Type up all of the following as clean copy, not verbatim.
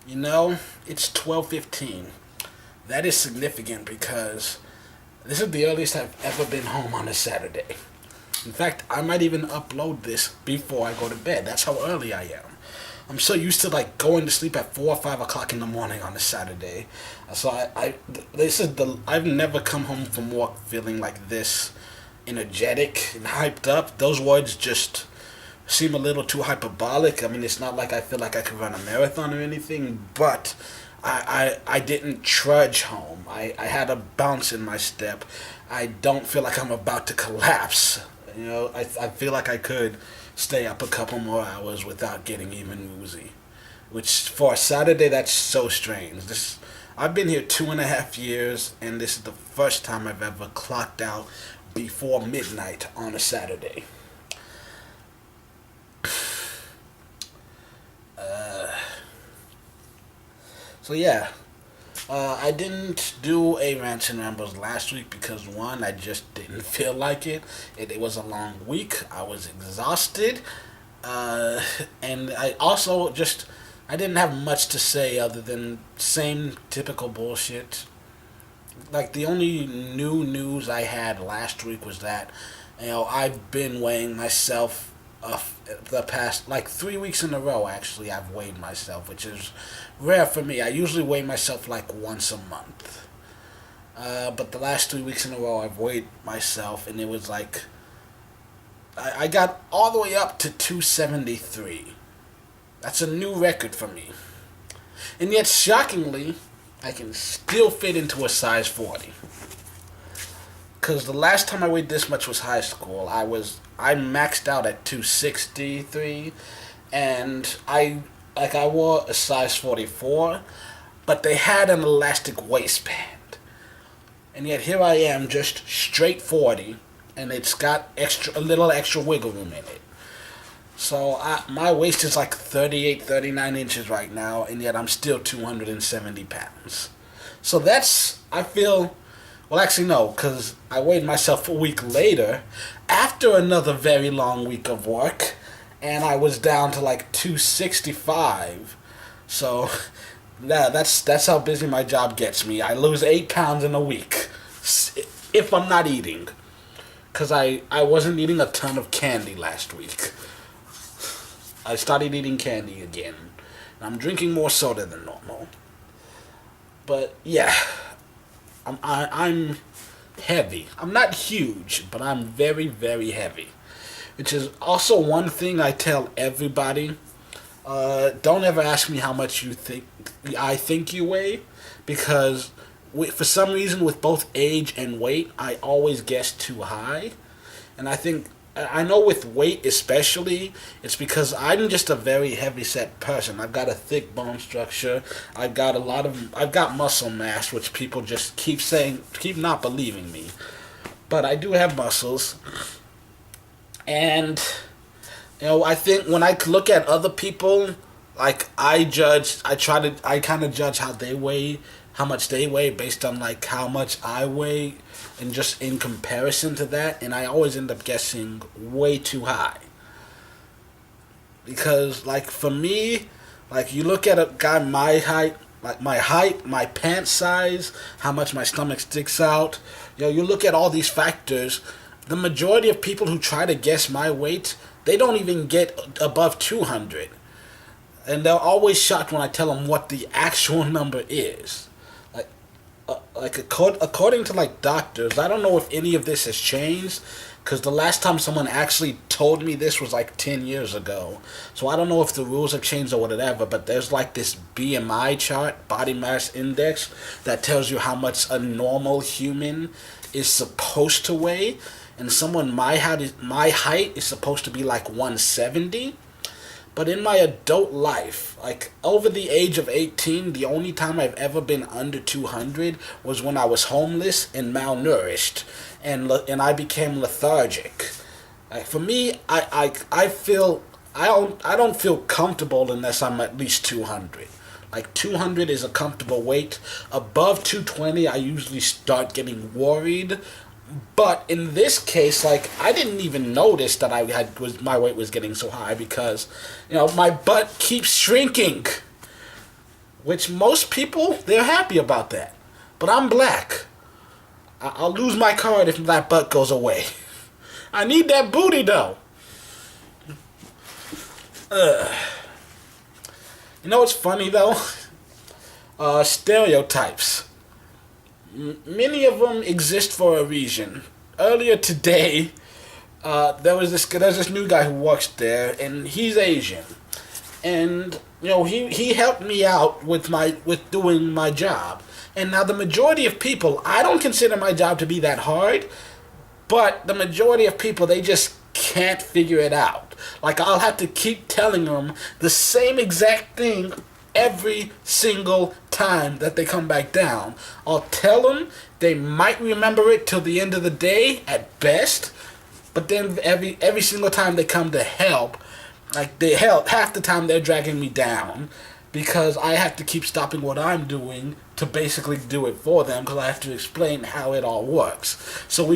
You know, it's 12:15. That is significant because this is the earliest I've ever been home on a Saturday. In fact, I might even upload this before I go to bed. That's how early I am. I'm so used to like going to sleep at 4 or 5 o'clock in the morning on a Saturday. So this is the I've never come home from work feeling like this energetic and hyped up. Those words just seem a little too hyperbolic. I mean, it's not like I feel like I could run a marathon or anything, but I didn't trudge home. I had a bounce in my step. I don't feel like I'm about to collapse. I feel like I could stay up a couple more hours without getting even woozy. Which, for a Saturday, that's so strange. I've been here 2.5 years, and this is the first time I've ever clocked out before midnight on a Saturday. So yeah, I didn't do a Rants and Rambles last week because one, I just didn't feel like it. It was a long week. I was exhausted, and I didn't have much to say other than same typical bullshit. Like the only new news I had last week was that, I've been weighing myself. The past like 3 weeks in a row, actually, I've weighed myself, which is rare for me. I usually weigh myself like once a month. But the last 3 weeks in a row, I've weighed myself, and it was like I got all the way up to 273. That's a new record for me. And yet, shockingly, I can still fit into a size 40. Because the last time I weighed this much was high school. I maxed out at 263, and I wore a size 44, but they had an elastic waistband, and yet here I am just straight 40, and it's got a little extra wiggle room in it. So my waist is like 38, 39 inches right now, and yet I'm still 270 pounds. So I feel. Well, actually, no, because I weighed myself a week later after another very long week of work, and I was down to like 265. So, yeah, that's how busy my job gets me. I lose 8 pounds in a week if I'm not eating, because I wasn't eating a ton of candy last week. I started eating candy again. I'm drinking more soda than normal. But, yeah. I'm heavy. I'm not huge, but I'm very, very heavy. Which is also one thing I tell everybody. Don't ever ask me how much I think you weigh, because for some reason, with both age and weight, I always guess too high. And I know with weight especially, it's because I'm just a very heavy set person. I've got a thick bone structure. I've got muscle mass, which people just keep not believing me. But I do have muscles. And, I think when I look at other people, like I kind of judge how much they weigh based on like how much I weigh, and just in comparison to that, and I always end up guessing way too high. Because, like, for me, like, you look at a guy my height, like my height, my pant size, how much my stomach sticks out, you look at all these factors, the majority of people who try to guess my weight, they don't even get above 200. And they're always shocked when I tell them what the actual number is. According to like doctors, I don't know if any of this has changed, because the last time someone actually told me this was like 10 years ago. So I don't know if the rules have changed or whatever, but there's like this BMI chart, body mass index, that tells you how much a normal human is supposed to weigh, and someone my height is supposed to be like 170. But in my adult life, like over the age of 18, the only time I've ever been under 200 was when I was homeless and malnourished, and I became lethargic. Like for me, I don't feel comfortable unless I'm at least 200. Like 200 is a comfortable weight. Above 220, I usually start getting worried. But in this case, like I didn't even notice that my weight was getting so high, because my butt keeps shrinking. which most people, they're happy about that. But I'm black. I'll lose my card if that butt goes away. I need that booty though. You know what's funny though? Stereotypes. Many of them exist for a reason. Earlier today, there's this new guy who works there, and he's Asian, and he helped me out with doing my job. And now the majority of people, I don't consider my job to be that hard, but the majority of people, they just can't figure it out. Like, I'll have to keep telling them the same exact thing every single time that they come back down. I'll tell them, they might remember it till the end of the day at best, but then every single time they come to help, like, half the time they're dragging me down because I have to keep stopping what I'm doing to basically do it for them, because I have to explain how it all works. So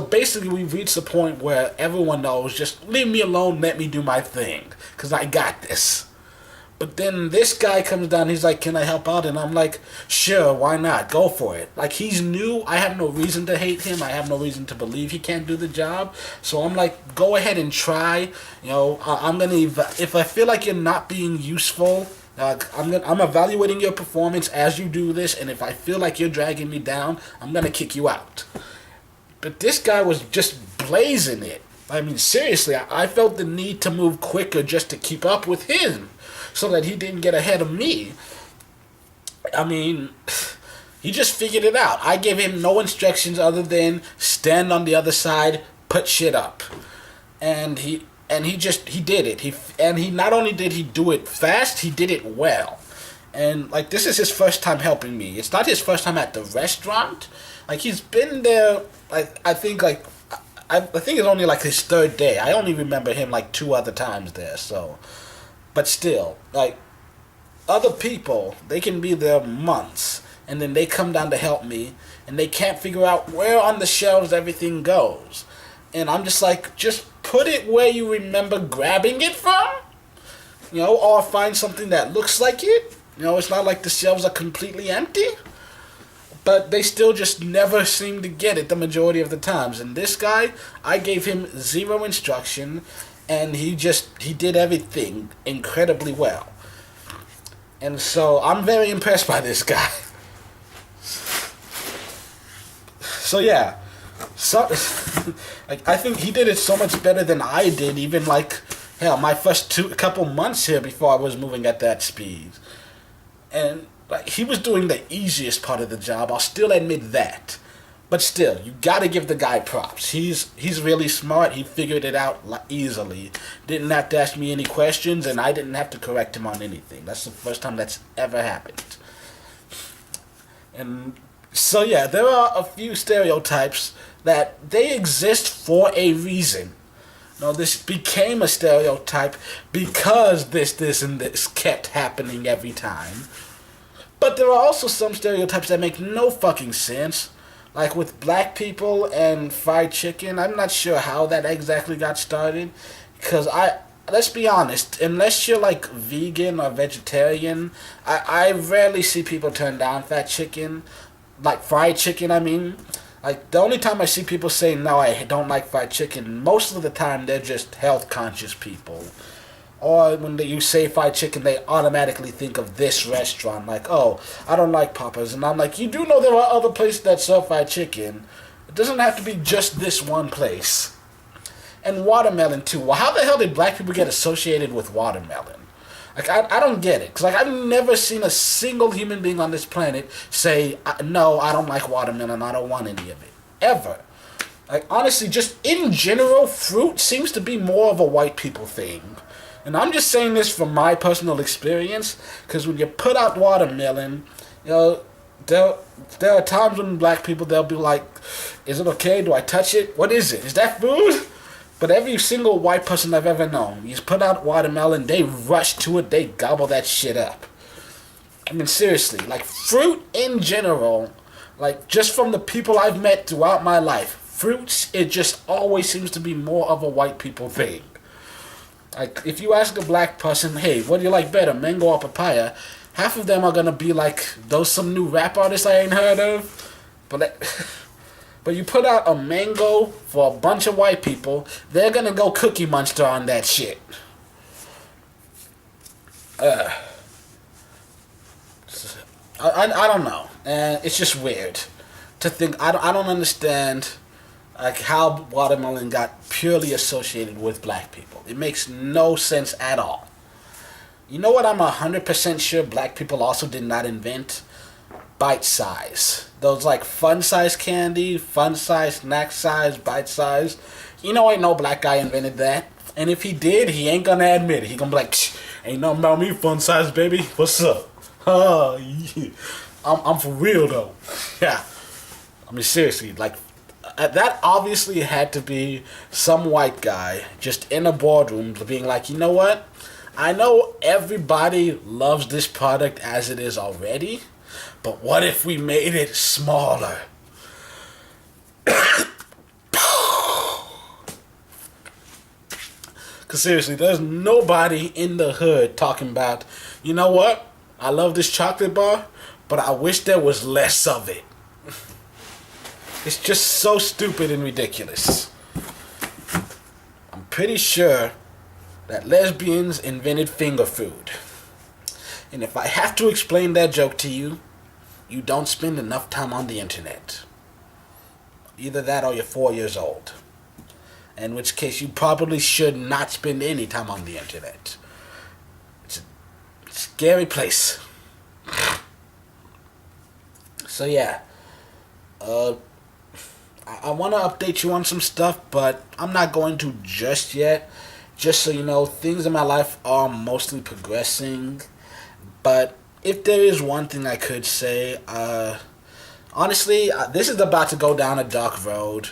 basically we've reached the point where everyone knows, just leave me alone, let me do my thing, because I got this. But then this guy comes down, he's like, can I help out? And I'm like, sure, why not? Go for it. Like, he's new, I have no reason to hate him, I have no reason to believe he can't do the job. So I'm like, go ahead and try. I'm gonna, if I feel like you're not being useful, I'm evaluating your performance as you do this, and if I feel like you're dragging me down, I'm gonna kick you out. But this guy was just blazing it. I mean, seriously, I felt the need to move quicker just to keep up with him, so that he didn't get ahead of me. I mean, he just figured it out. I gave him no instructions other than stand on the other side, put shit up, and he did it. He not only did he do it fast, he did it well. And like, this is his first time helping me. It's not his first time at the restaurant. Like, he's been there. I think it's only like his third day. I only remember him like 2 other times there. So, but still, like, other people, they can be there months, and then they come down to help me, and they can't figure out where on the shelves everything goes. And I'm just like, just put it where you remember grabbing it from, or find something that looks like it. It's not like the shelves are completely empty, but they still just never seem to get it the majority of the times. And this guy, I gave him 0 instruction, and he did everything incredibly well. And so I'm very impressed by this guy. So yeah. Like, I think he did it so much better than I did, even like, hell, my first couple months here before I was moving at that speed. And like, he was doing the easiest part of the job, I'll still admit that. But still, you gotta give the guy props. He's really smart, he figured it out easily. Didn't have to ask me any questions, and I didn't have to correct him on anything. That's the first time that's ever happened. And so yeah, there are a few stereotypes that they exist for a reason. This became a stereotype because this, and this kept happening every time. But there are also some stereotypes that make no fucking sense. Like with black people and fried chicken, I'm not sure how that exactly got started. Because let's be honest, unless you're like vegan or vegetarian, I rarely see people turn down fried chicken. Like fried chicken, I mean. Like, the only time I see people say, no, I don't like fried chicken, most of the time they're just health-conscious people. Or when you say fried chicken, they automatically think of this restaurant. Like, oh, I don't like Papa's. And I'm like, you do know there are other places that serve fried chicken. It doesn't have to be just this one place. And watermelon, too. Well, how the hell did black people get associated with watermelon? Like, I don't get it. Because, like, I've never seen a single human being on this planet say, no, I don't like watermelon, I don't want any of it. Ever. Like, honestly, just in general, fruit seems to be more of a white people thing. And I'm just saying this from my personal experience, because when you put out watermelon, there are times when black people, they'll be like, is it okay? Do I touch it? What is it? Is that food? But every single white person I've ever known, you put out watermelon, they rush to it, they gobble that shit up. I mean, seriously, like, fruit in general, like, just from the people I've met throughout my life, fruits, it just always seems to be more of a white people thing. Like, if you ask a black person, hey, what do you like better, mango or papaya? half of them are gonna be like those some new rap artists I ain't heard of, but you put out a mango for a bunch of white people, they're gonna go Cookie Monster on that shit. I don't know, and it's just weird to think. I don't understand like how watermelon got purely associated with black people. It makes no sense at all. You know what? I'm 100% sure black people also did not invent bite size. Those like fun size candy, fun size, snack size, bite size. You know, ain't no black guy invented that. And if he did, he ain't gonna admit it. He gonna be like, ain't nothing about me, fun size, baby. What's up? Oh, yeah. I'm for real though. Yeah. I mean, seriously, like, that obviously had to be some white guy just in a boardroom being like, you know what? I know everybody loves this product as it is already, but what if we made it smaller? Because seriously, there's nobody in the hood talking about, you know what? I love this chocolate bar, but I wish there was less of it. It's just so stupid and ridiculous. I'm pretty sure that lesbians invented finger food. And if I have to explain that joke to you, you don't spend enough time on the internet. Either that or you're 4 years old. In which case you probably should not spend any time on the internet. It's a scary place. So yeah. I want to update you on some stuff, but I'm not going to just yet. Just so you know, things in my life are mostly progressing. But if there is one thing I could say, honestly, this is about to go down a dark road.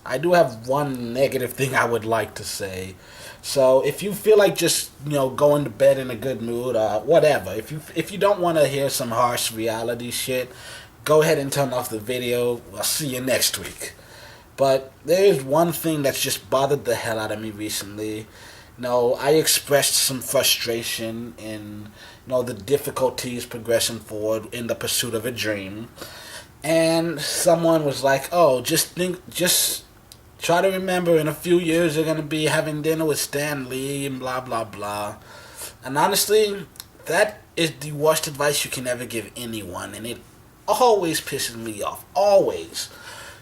I do have one negative thing I would like to say. So if you feel like just, going to bed in a good mood or whatever, if you don't want to hear some harsh reality shit, go ahead and turn off the video. I'll see you next week. But there is one thing that's just bothered the hell out of me recently. I expressed some frustration in, the difficulties progressing forward in the pursuit of a dream. And someone was like, oh, just try to remember in a few years you're going to be having dinner with Stan Lee and blah, blah, blah. And honestly, that is the worst advice you can ever give anyone. And it always pisses me off. Always.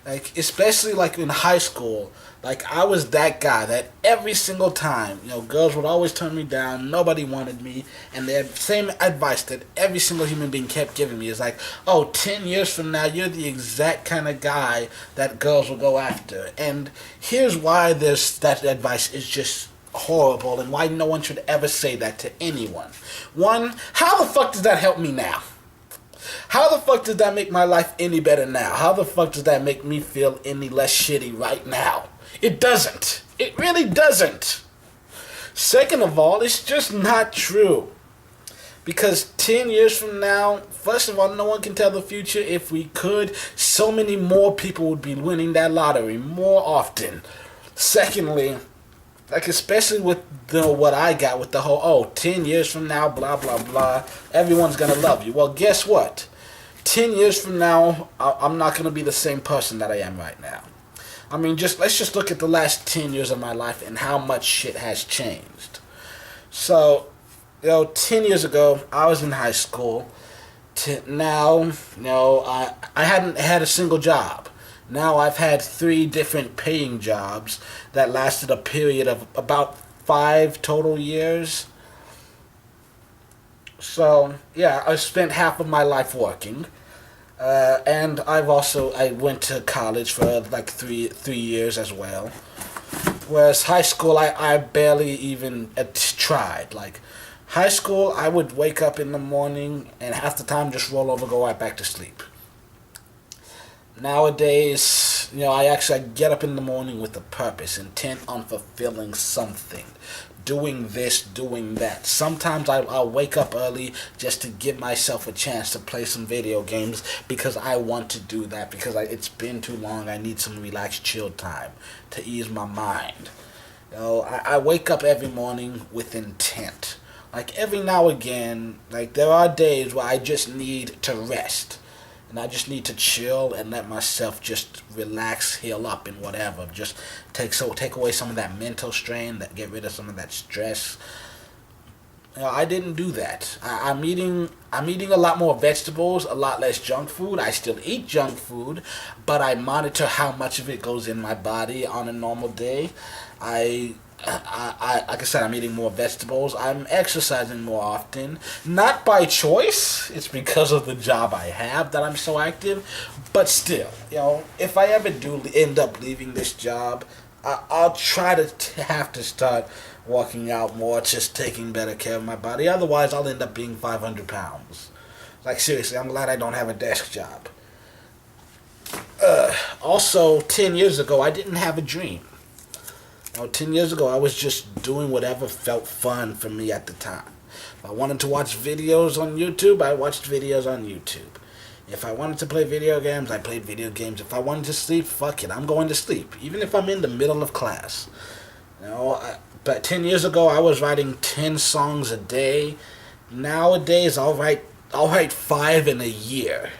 Like, especially like in high school, like I was that guy that every single time, girls would always turn me down, nobody wanted me, and the same advice that every single human being kept giving me is like, oh, 10 years from now, you're the exact kind of guy that girls will go after. And here's why that advice is just horrible and why no one should ever say that to anyone. One, how the fuck does that help me now? How the fuck does that make my life any better now? How the fuck does that make me feel any less shitty right now? It doesn't. It really doesn't. Second of all, it's just not true. Because 10 years from now, first of all, no one can tell the future. If we could, so many more people would be winning that lottery more often. Secondly, like especially with what I got with the whole, 10 years from now, blah, blah, blah, everyone's going to love you. Well, guess what? 10 years from now, I'm not going to be the same person that I am right now. I mean, let's just look at the last 10 years of my life and how much shit has changed. So, 10 years ago, I was in high school. Now, I hadn't had a single job. Now I've had 3 different paying jobs that lasted a period of about 5 total years. So, yeah, I spent half of my life working. And I went to college for like 3 years as well. Whereas high school, I barely even tried. Like, high school, I would wake up in the morning and half the time just roll over, go right back to sleep. Nowadays, I get up in the morning with a purpose, intent on fulfilling something. Doing this, doing that. Sometimes I'll wake up early just to give myself a chance to play some video games because I want to do that, because it's been too long. I need some relaxed, chill time to ease my mind. I wake up every morning with intent. Like every now and again, like there are days where I just need to rest. And I just need to chill and let myself just relax, heal up, and whatever. Just take away some of that mental strain, that get rid of some of that stress. I didn't do that. I'm eating a lot more vegetables, a lot less junk food. I still eat junk food, but I monitor how much of it goes in my body on a normal day. I like I said, I'm eating more vegetables. I'm exercising more often. Not by choice. It's because of the job I have that I'm so active. But still, if I ever do end up leaving this job, I'll try to have to start working out more, just taking better care of my body. Otherwise, I'll end up being 500 pounds. Like, seriously, I'm glad I don't have a desk job. Also, 10 years ago, I didn't have a dream. 10 years ago, I was just doing whatever felt fun for me at the time. If I wanted to watch videos on YouTube, I watched videos on YouTube. If I wanted to play video games, I played video games. If I wanted to sleep, fuck it, I'm going to sleep. Even if I'm in the middle of class. But 10 years ago, I was writing 10 songs a day. Nowadays, I'll write 5 in a year.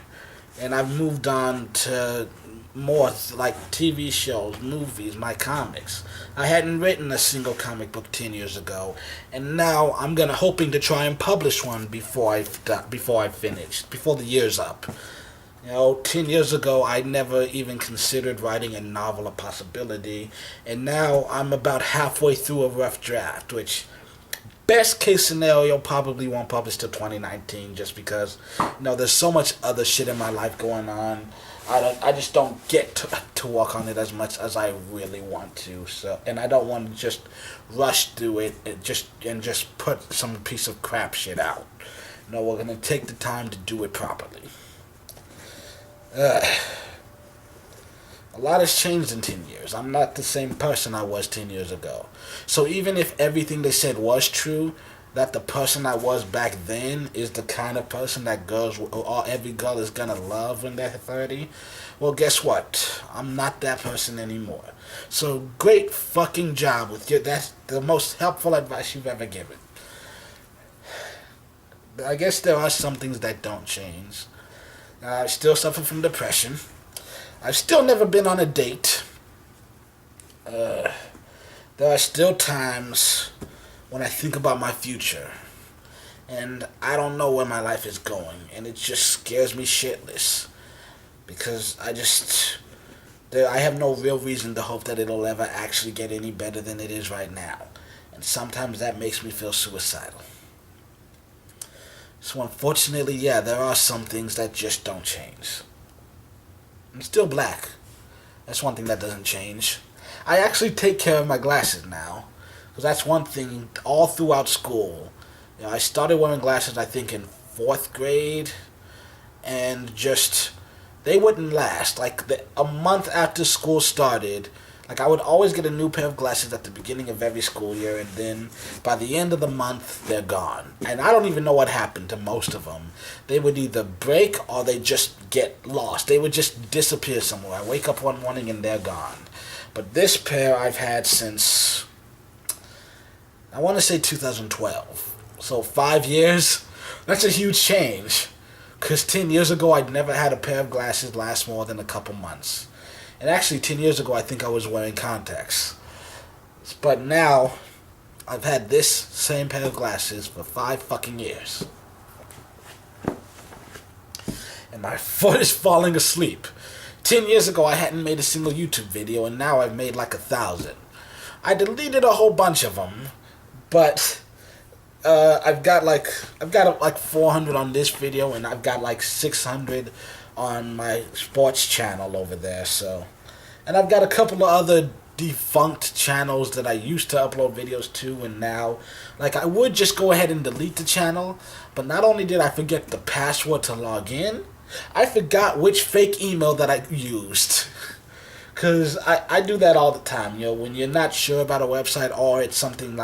And I've moved on to more like TV shows, movies, my comics. I hadn't written a single comic book 10 years ago, and now I'm hoping to try and publish one before I finish, before the year's up. 10 years ago, I never even considered writing a novel a possibility, and now I'm about halfway through a rough draft, which, best case scenario, probably won't publish till 2019, just because, there's so much other shit in my life going on. I just don't get to work on it as much as I really want to. So, and I don't want to just rush through it and just put some piece of crap shit out. We're gonna take the time to do it properly. A lot has changed in 10 years. I'm not the same person I was 10 years ago. So even if everything they said was true, that the person I was back then is the kind of person that every girl is gonna love when they're 30, well, guess what? I'm not that person anymore. So great fucking job with you. That's the most helpful advice you've ever given. I guess there are some things that don't change. I still suffer from depression. I've still never been on a date. There are still times when I think about my future, and I don't know where my life is going, and it just scares me shitless, because I have no real reason to hope that it'll ever actually get any better than it is right now, and sometimes that makes me feel suicidal. So unfortunately, there are some things that just don't change. I'm still black. That's one thing that doesn't change. I actually take care of my glasses now. Because that's one thing all throughout school. I started wearing glasses, I think, in 4th grade. And they wouldn't last. A month after school started, I would always get a new pair of glasses at the beginning of every school year. And then by the end of the month, they're gone. And I don't even know what happened to most of them. They would either break or they just get lost. They would just disappear somewhere. I wake up one morning and they're gone. But this pair I've had since, I want to say 2012. So 5 years, that's a huge change. Because 10 years ago, I'd never had a pair of glasses last more than a couple months. And actually, 10 years ago, I think I was wearing contacts. But now, I've had this same pair of glasses for 5 fucking years. And my foot is falling asleep. 10 years ago, I hadn't made a single YouTube video, and now I've made 1,000. I deleted a whole bunch of them. But I've got 400 on this video, and I've got 600 on my sports channel over there. So, and I've got a couple of other defunct channels that I used to upload videos to, and now, I would just go ahead and delete the channel, but not only did I forget the password to log in, I forgot which fake email that I used. Because I do that all the time, when you're not sure about a website or it's something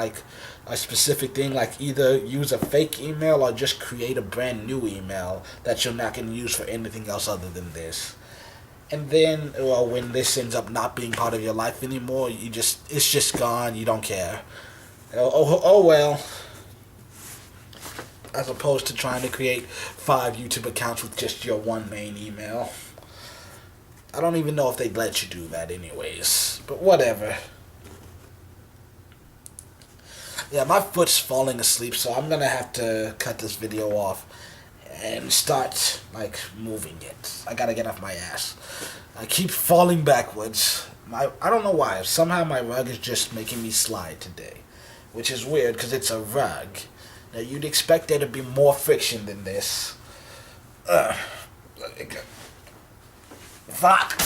a specific thing, either use a fake email or just create a brand new email that you're not going to use for anything else other than this. And then, when this ends up not being part of your life anymore, it's just gone, you don't care. Oh well. as opposed to trying to create 5 YouTube accounts with just your one main email. I don't even know if they'd let you do that anyways, but whatever. Yeah, my foot's falling asleep, so I'm gonna have to cut this video off and start, like, moving it. I gotta get off my ass. I keep falling backwards. I don't know why. Somehow my rug is just making me slide today, which is weird because it's a rug. Now, you'd expect there to be more friction than this. Fuck.